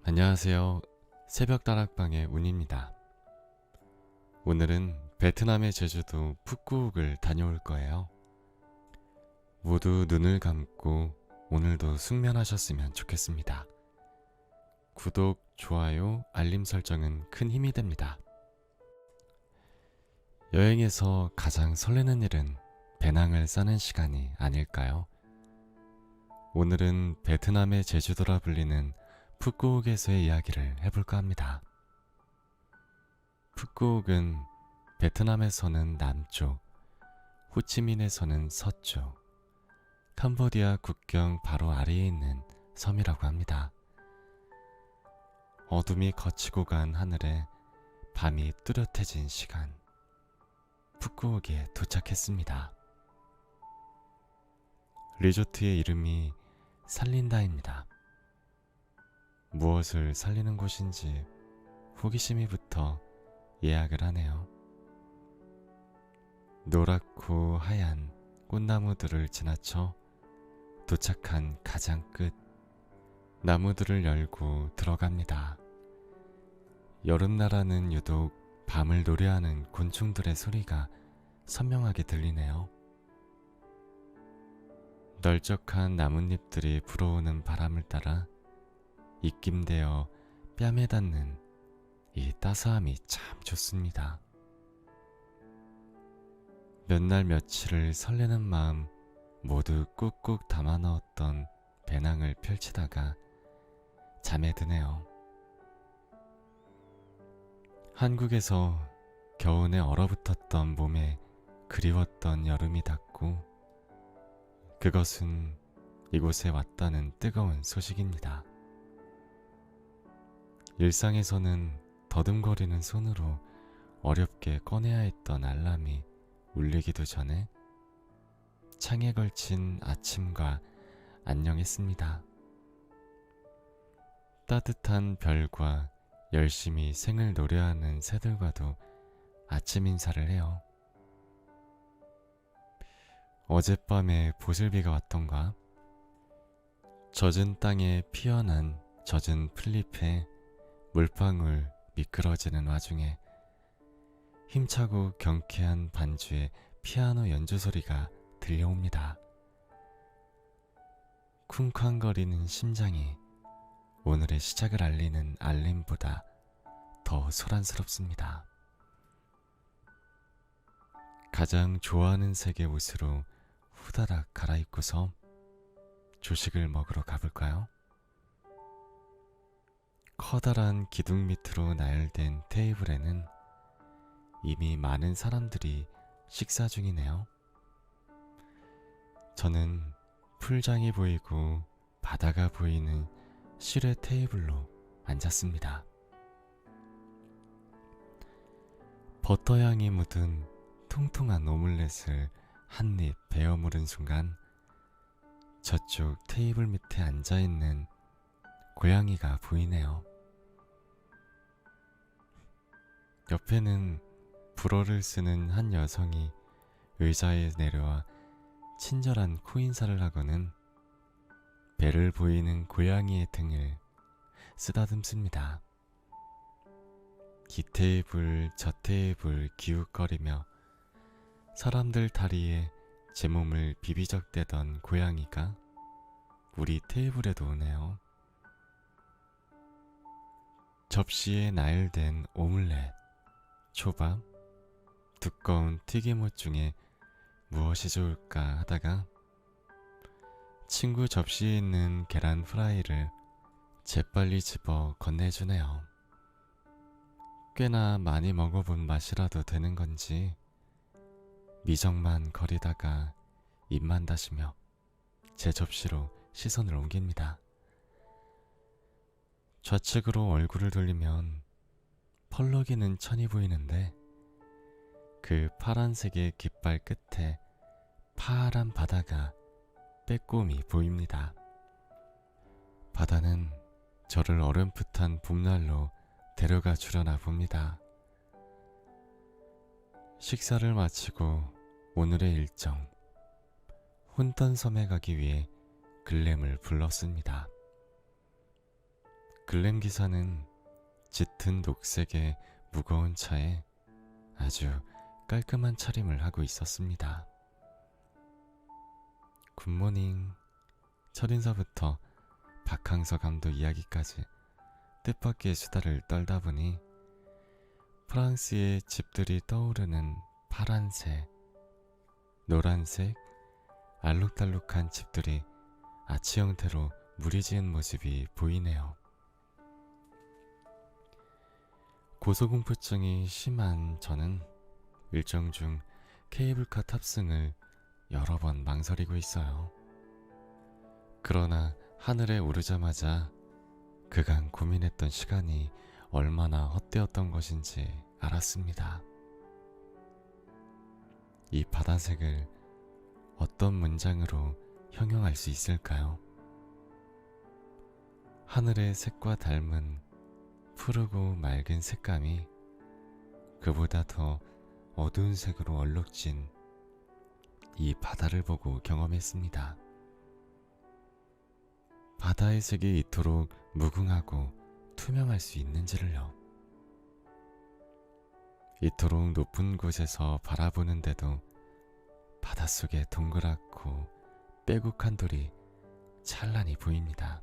안녕하세요. 새벽 다락방의 운입니다. 오늘은 베트남의 제주도 푸꾸옥을 다녀올 거예요. 모두 눈을 감고 오늘도 숙면하셨으면 좋겠습니다. 구독, 좋아요, 알림 설정은 큰 힘이 됩니다. 여행에서 가장 설레는 일은 배낭을 싸는 시간이 아닐까요? 오늘은 베트남의 제주도라 불리는 푸꾸옥에서의 이야기를 해볼까 합니다. 푸꾸옥은 베트남에서는 남쪽, 호치민에서는 서쪽, 캄보디아 국경 바로 아래에 있는 섬이라고 합니다. 어둠이 걷히고 간 하늘에 밤이 뚜렷해진 시간, 푸꾸옥에 도착했습니다. 리조트의 이름이 살린다입니다. 무엇을 살리는 곳인지 호기심이 붙어 예약을 하네요. 노랗고 하얀 꽃나무들을 지나쳐 도착한 가장 끝, 나무들을 열고 들어갑니다. 여름나라는 유독 밤을 노래하는 곤충들의 소리가 선명하게 들리네요. 널쩍한 나뭇잎들이 불어오는 바람을 따라 입김되어 뺨에 닿는 이 따스함이 참 좋습니다. 몇 날 며칠을 설레는 마음 모두 꾹꾹 담아 넣었던 배낭을 펼치다가 잠에 드네요. 한국에서 겨우내 얼어붙었던 몸에 그리웠던 여름이 닿고 그것은 이곳에 왔다는 뜨거운 소식입니다. 일상에서는 더듬거리는 손으로 어렵게 꺼내야 했던 알람이 울리기도 전에 창에 걸친 아침과 안녕했습니다. 따뜻한 별과 열심히 생을 노래하는 새들과도 아침 인사를 해요. 어젯밤에 보슬비가 왔던가? 젖은 땅에 피어난 젖은 풀잎에 물방울 미끄러지는 와중에 힘차고 경쾌한 반주의 피아노 연주 소리가 들려옵니다. 쿵쾅거리는 심장이 오늘의 시작을 알리는 알림보다 더 소란스럽습니다. 가장 좋아하는 색의 옷으로 후다닥 갈아입고서 조식을 먹으러 가볼까요? 커다란 기둥 밑으로 나열된 테이블에는 이미 많은 사람들이 식사 중이네요. 저는 풀장이 보이고 바다가 보이는 실외 테이블로 앉았습니다. 버터향이 묻은 통통한 오믈렛을 한 입 베어 물은 순간 저쪽 테이블 밑에 앉아있는 고양이가 보이네요. 옆에는 불어를 쓰는 한 여성이 의자에 내려와 친절한 코인사를 하고는 배를 보이는 고양이의 등을 쓰다듬습니다. 이 테이블 저 테이블 기웃거리며 사람들 다리에 제 몸을 비비적대던 고양이가 우리 테이블에도 오네요. 접시에 나열된 오믈렛, 초밥, 두꺼운 튀김옷 중에 무엇이 좋을까 하다가 친구 접시에 있는 계란 프라이를 재빨리 집어 건네주네요. 꽤나 많이 먹어본 맛이라도 되는 건지 미적만 거리다가 입만 다시며 제 접시로 시선을 옮깁니다. 좌측으로 얼굴을 돌리면 펄럭이는 천이 보이는데 그 파란색의 깃발 끝에 파란 바다가 빼꼼히 보입니다. 바다는 저를 어렴풋한 봄날로 데려가 주려나 봅니다. 식사를 마치고 오늘의 일정, 혼돈섬에 가기 위해 글램을 불렀습니다. 글램 기사는 짙은 녹색의 무거운 차에 아주 깔끔한 차림을 하고 있었습니다. 굿모닝. 첫인사부터 박항서 감독 이야기까지 뜻밖의 수다를 떨다 보니 프랑스의 집들이 떠오르는 파란색, 노란색, 알록달록한 집들이 아치 형태로 무리지은 모습이 보이네요. 고소공포증이 심한 저는 일정 중 케이블카 탑승을 여러 번 망설이고 있어요. 그러나 하늘에 오르자마자 그간 고민했던 시간이 얼마나 헛되었던 것인지 알았습니다. 이 바다색을 어떤 문장으로 형용할 수 있을까요? 하늘의 색과 닮은 푸르고 맑은 색감이 그보다 더 어두운 색으로 얼룩진 이 바다를 보고 경험했습니다. 바다의 색이 이토록 무궁하고 투명할 수 있는지를요. 이토록 높은 곳에서 바라보는데도 바닷속에 동그랗고 빼곡한 돌이 찬란히 보입니다.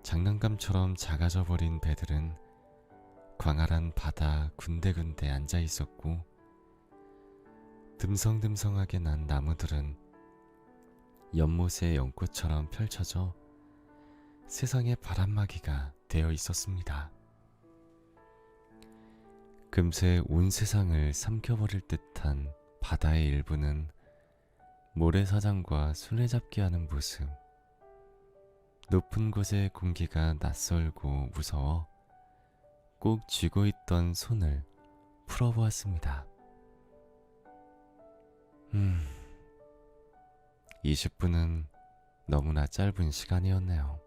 장난감처럼 작아져 버린 배들은 광활한 바다 군데군데 앉아 있었고, 듬성듬성하게 난 나무들은 연못의 연꽃처럼 펼쳐져 세상의 바람막이가 되어 있었습니다. 금세 온 세상을 삼켜버릴 듯한 바다의 일부는 모래사장과 술래잡기 하는 모습, 높은 곳의 공기가 낯설고 무서워 꼭 쥐고 있던 손을 풀어보았습니다. 20분은 너무나 짧은 시간이었네요.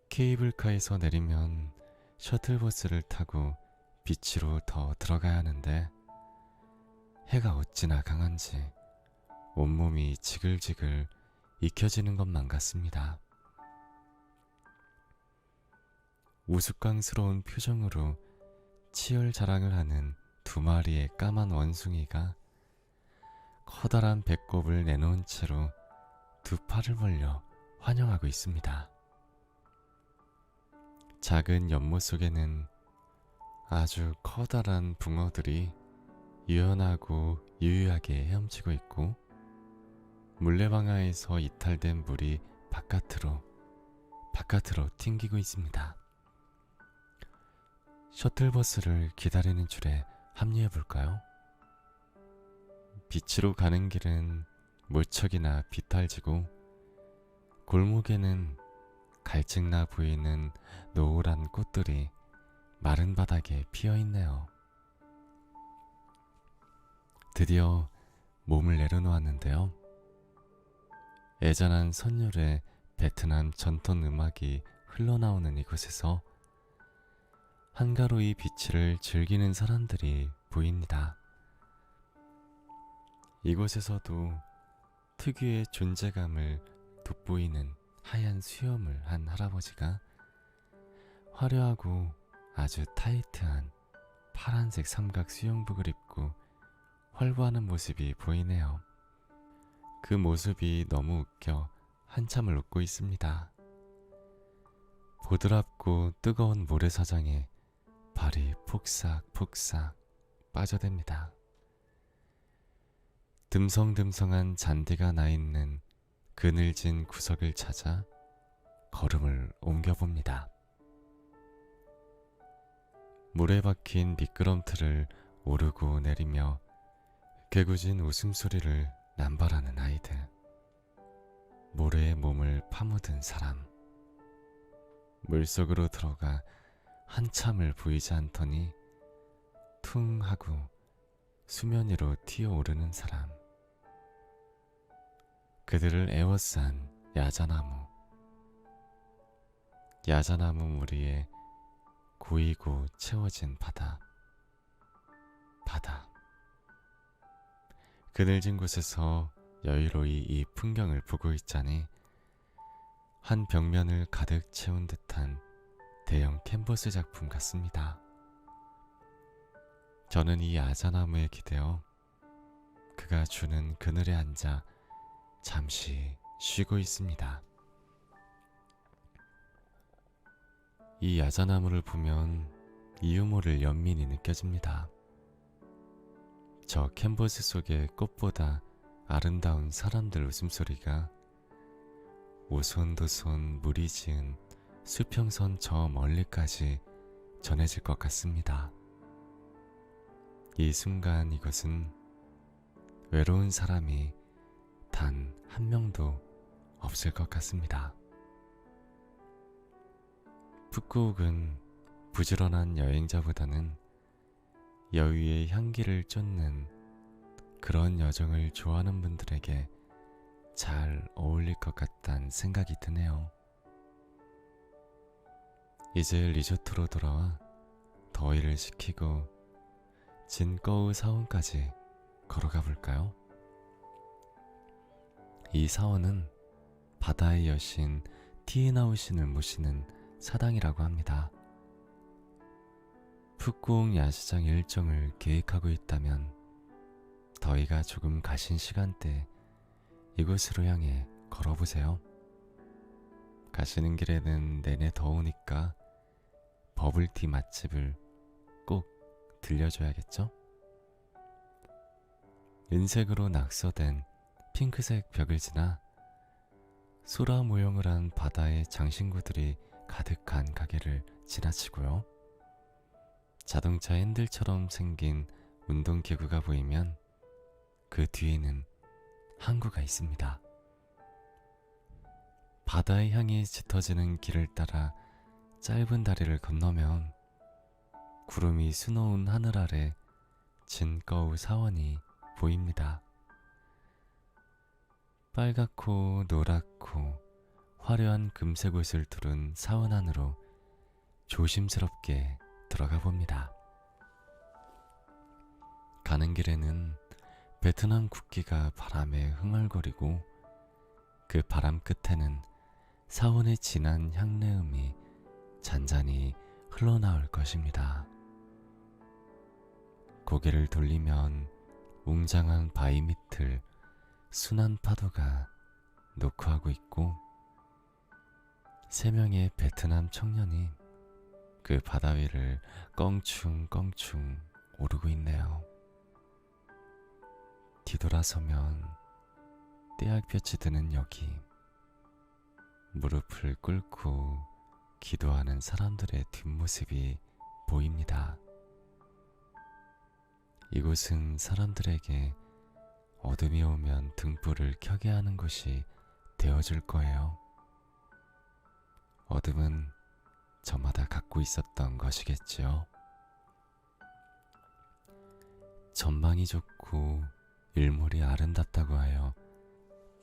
케이블카에서 내리면 셔틀버스를 타고 비치로 더 들어가야 하는데 해가 어찌나 강한지 온몸이 지글지글 익혀지는 것만 같습니다. 우스꽝스러운 표정으로 치열 자랑을 하는 두 마리의 까만 원숭이가 커다란 배꼽을 내놓은 채로 두 팔을 벌려 환영하고 있습니다. 작은 연못 속에는 아주 커다란 붕어들이 유연하고 유유하게 헤엄치고 있고, 물레방아에서 이탈된 물이 바깥으로 튕기고 있습니다. 셔틀버스를 기다리는 줄에 합류해볼까요? 비치로 가는 길은 무척이나 비탈지고, 골목에는 갈증나 보이는 노을한 꽃들이 마른 바닥에 피어있네요. 드디어 몸을 내려놓았는데요. 애잔한 선율의 베트남 전통 음악이 흘러나오는 이곳에서 한가로이 비치를 즐기는 사람들이 보입니다. 이곳에서도 특유의 존재감을 돋보이는 하얀 수염을 한 할아버지가 화려하고 아주 타이트한 파란색 삼각 수영복을 입고 활보하는 모습이 보이네요. 그 모습이 너무 웃겨 한참을 웃고 있습니다. 보드랍고 뜨거운 모래사장에 발이 폭삭폭삭 빠져듭니다. 듬성듬성한 잔디가 나있는 그늘진 구석을 찾아 걸음을 옮겨봅니다. 물에 박힌 미끄럼틀을 오르고 내리며 개구진 웃음소리를 남발하는 아이들, 모래에 몸을 파묻은 사람, 물속으로 들어가 한참을 보이지 않더니 퉁 하고 수면 위로 튀어오르는 사람, 그들을 에워싼 야자나무 무리에 고이고 채워진 바다. 그늘진 곳에서 여유로이 이 풍경을 보고 있자니 한 벽면을 가득 채운 듯한 대형 캔버스 작품 같습니다. 저는 이 야자나무에 기대어 그가 주는 그늘에 앉아 잠시 쉬고 있습니다. 이 야자나무를 보면 이유 모를 연민이 느껴집니다. 저 캔버스 속의 꽃보다 아름다운 사람들 웃음소리가 오손도손 물이 지은 수평선 저 멀리까지 전해질 것 같습니다. 이 순간 이것은 외로운 사람이 단 한 명도 없을 것 같습니다. 푸꾸옥은 부지런한 여행자보다는 여유의 향기를 쫓는 그런 여정을 좋아하는 분들에게 잘 어울릴 것 같다는 생각이 드네요. 이제 리조트로 돌아와 더위를 식히고 진거우 사원까지 걸어가 볼까요? 이 사원은 바다의 여신 티이나우신을 모시는 사당이라고 합니다. 푸꾸옥 야시장 일정을 계획하고 있다면 더위가 조금 가신 시간대 이곳으로 향해 걸어보세요. 가시는 길에는 내내 더우니까 버블티 맛집을 꼭 들려줘야겠죠? 은색으로 낙서된 핑크색 벽을 지나 소라 모형을 한 바다의 장신구들이 가득한 가게를 지나치고요. 자동차 핸들처럼 생긴 운동기구가 보이면 그 뒤에는 항구가 있습니다. 바다의 향이 짙어지는 길을 따라 짧은 다리를 건너면 구름이 수놓은 하늘 아래 진거우 사원이 보입니다. 빨갛고 노랗고 화려한 금색 옷을 두른 사원 안으로 조심스럽게 들어가 봅니다. 가는 길에는 베트남 국기가 바람에 흥얼거리고 그 바람 끝에는 사원의 진한 향내음이 잔잔히 흘러나올 것입니다. 고개를 돌리면 웅장한 바위 밑을 순한 파도가 노크하고 있고 3명의 베트남 청년이 그 바다 위를 껑충껑충 오르고 있네요. 뒤돌아서면 떼약볕이 드는 여기 무릎을 꿇고 기도하는 사람들의 뒷모습이 보입니다. 이곳은 사람들에게 어둠이 오면 등불을 켜게 하는 곳이 되어줄 거예요. 어둠은 저마다 갖고 있었던 것이겠지요. 전망이 좋고 일몰이 아름답다고 하여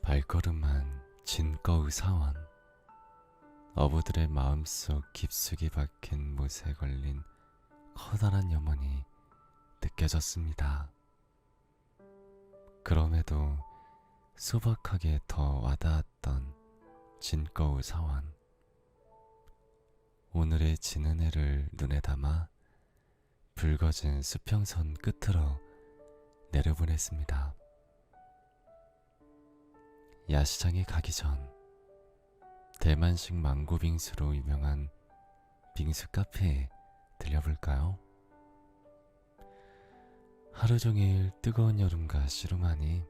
발걸음한 진거우 사원. 어부들의 마음속 깊숙이 박힌 못에 걸린 커다란 염원이 느껴졌습니다. 그럼에도 소박하게 더 와닿았던 진거우 사원. 오늘의 지는 해를 눈에 담아 붉어진 수평선 끝으로 내려보냈습니다. 야시장에 가기 전 대만식 망고 빙수로 유명한 빙수 카페에 들려볼까요? 하루 종일 뜨거운 여름과 씨름하니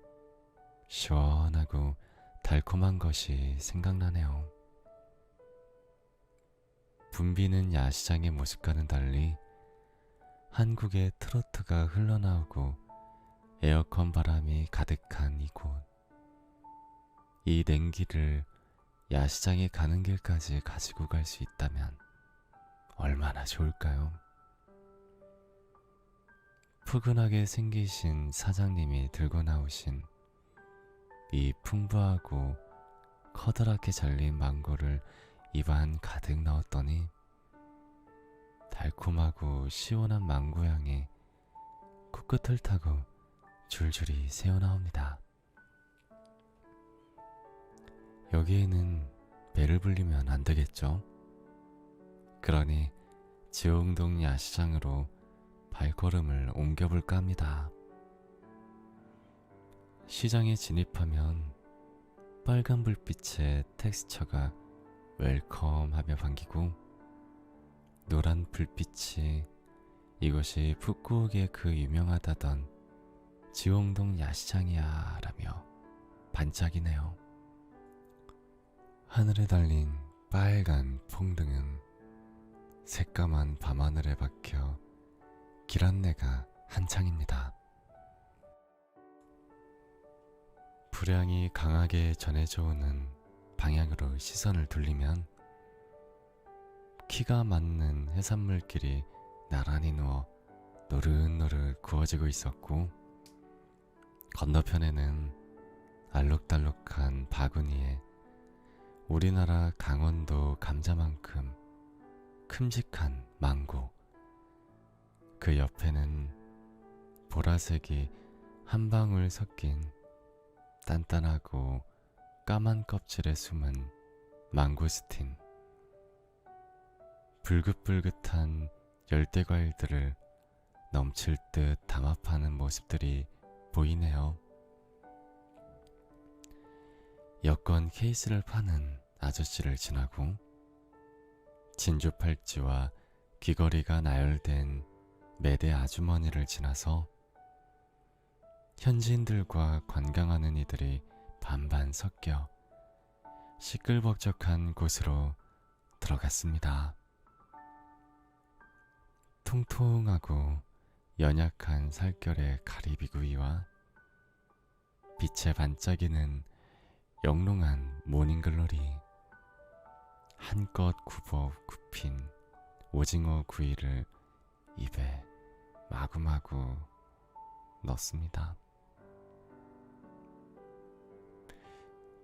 시원하고 달콤한 것이 생각나네요. 붐비는 야시장의 모습과는 달리 한국의 트로트가 흘러나오고 에어컨 바람이 가득한 이곳. 이 냉기를 야시장에 가는 길까지 가지고 갈 수 있다면 얼마나 좋을까요? 푸근하게 생기신 사장님이 들고 나오신 이 풍부하고 커다랗게 잘린 망고를 입안 가득 넣었더니 달콤하고 시원한 망고 향이 코끝을 타고 줄줄이 새어나옵니다. 여기에는 배를 불리면 안 되겠죠? 그러니 지홍동 야시장으로 발걸음을 옮겨볼까 합니다. 시장에 진입하면 빨간 불빛의 텍스처가 웰컴하며 반기고, 노란 불빛이 이것이 푸꾸옥에 그 유명하다던 지홍동 야시장이야 라며 반짝이네요. 하늘에 달린 빨간 풍등은 새까만 밤하늘에 박혀 길 안내가 한창입니다. 불향이 강하게 전해져 오는 방향으로 시선을 돌리면 키가 맞는 해산물길이 나란히 누워 노릇노릇 구워지고 있었고, 건너편에는 알록달록한 바구니에 우리나라 강원도 감자만큼 큼직한 망고, 그 옆에는 보라색이 한 방울 섞인 단단하고 까만 껍질에 숨은 망고스틴, 불긋불긋한 열대과일들을 넘칠 듯 담합하는 모습들이 보이네요. 여권 케이스를 파는 아저씨를 지나고 진주 팔찌와 귀걸이가 나열된 매대 아주머니를 지나서 현지인들과 관광하는 이들이 반반 섞여 시끌벅적한 곳으로 들어갔습니다. 통통하고 연약한 살결의 가리비구이와 빛에 반짝이는 영롱한 모닝글로리, 한껏 굽어 굽힌 오징어 구이를 입에 마구마구 넣습니다.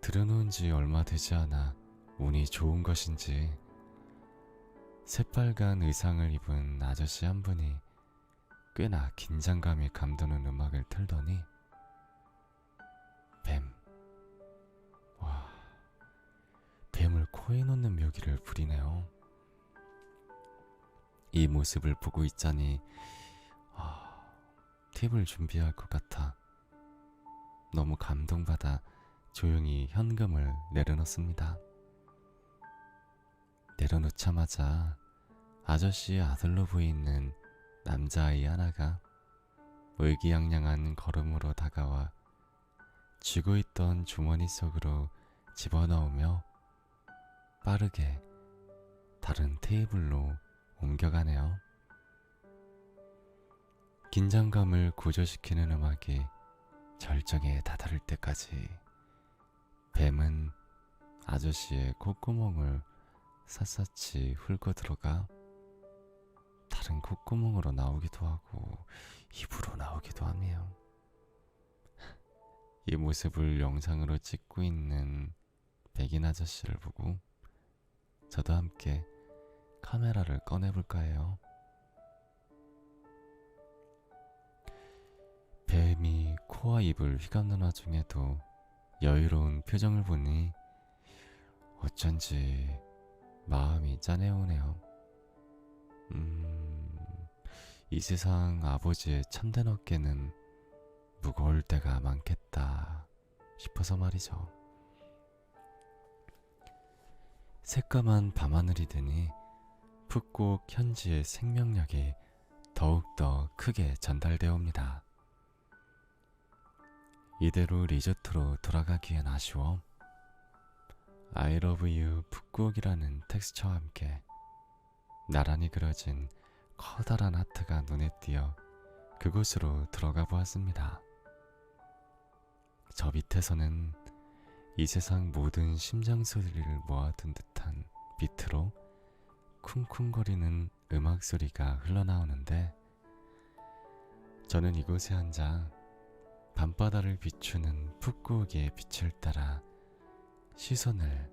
들여놓은 지 얼마 되지 않아 운이 좋은 것인지 새빨간 의상을 입은 아저씨 한 분이 꽤나 긴장감이 감도는 음악을 틀더니 뱀, 와, 뱀을 코에 넣는 묘기를 부리네요. 이 모습을 보고 있자니 팁을 준비할 것 같아 너무 감동받아 조용히 현금을 내려놓습니다. 내려놓자마자 아저씨의 아들로 보이는 남자아이 하나가 의기양양한 걸음으로 다가와 쥐고 있던 주머니 속으로 집어넣으며 빠르게 다른 테이블로 옮겨가네요. 긴장감을 구조시키는 음악이 절정에 다다를 때까지 뱀은 아저씨의 콧구멍을 샅샅이 훑고 들어가 다른 콧구멍으로 나오기도 하고 입으로 나오기도 하네요. 이 모습을 영상으로 찍고 있는 백인 아저씨를 보고 저도 함께 카메라를 꺼내볼까 해요. 뱀이 코와 입을 휘감는 와중에도 여유로운 표정을 보니 어쩐지 마음이 짠해오네요. 이 세상 아버지의 참된 어깨는 무거울 때가 많겠다 싶어서 말이죠. 새까만 밤하늘이 되니 푸꾸옥 현지의 생명력이 더욱더 크게 전달되어 옵니다. 이대로 리조트로 돌아가기엔 아쉬워 I love you 푸꾸옥이라는 텍스처와 함께 나란히 그려진 커다란 하트가 눈에 띄어 그곳으로 들어가 보았습니다. 저 밑에서는 이 세상 모든 심장 소리를 모아둔 듯한 비트로 쿵쿵거리는 음악 소리가 흘러나오는데, 저는 이곳에 앉아 밤바다를 비추는 푸꾸옥의 빛을 따라 시선을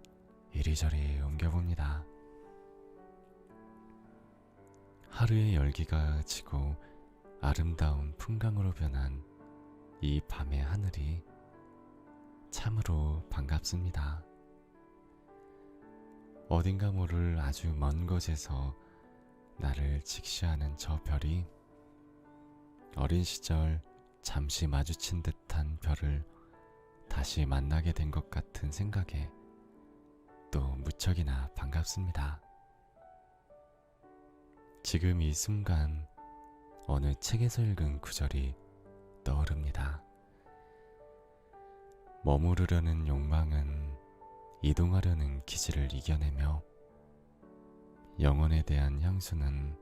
이리저리 옮겨봅니다. 하루의 열기가 지고 아름다운 풍광으로 변한 이 밤의 하늘이 참으로 반갑습니다. 어딘가 모를 아주 먼 곳에서 나를 직시하는 저 별이 어린 시절 잠시 마주친 듯한 별을 다시 만나게 된 것 같은 생각에 또 무척이나 반갑습니다. 지금 이 순간 어느 책에서 읽은 구절이 떠오릅니다. 머무르려는 욕망은 이동하려는 기질을 이겨내며 영혼에 대한 향수는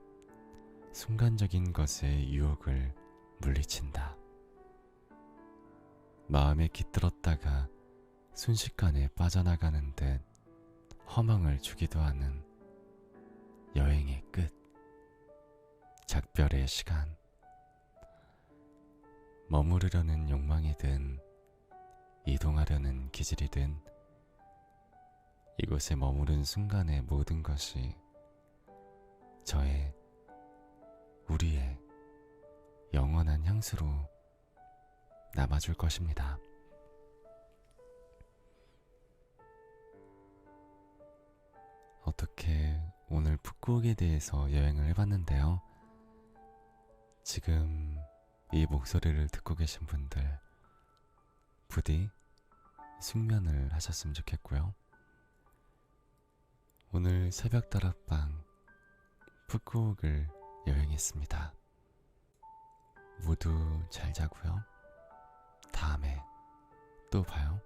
순간적인 것의 유혹을 물리친다. 마음에 깃들었다가 순식간에 빠져나가는 듯 허망을 주기도 하는 여행의 끝, 작별의 시간. 머무르려는 욕망이든 이동하려는 기질이든 이곳에 머무른 순간의 모든 것이 우리의 영원한 향수로 남아줄 것입니다. 어떻게 오늘 푸꾸옥에 대해서 여행을 해봤는데요. 지금 이 목소리를 듣고 계신 분들 부디 숙면을 하셨으면 좋겠고요. 오늘 새벽 다락방 푸꾸옥을 여행했습니다. 모두 잘 자고요. 다음에 또 봐요.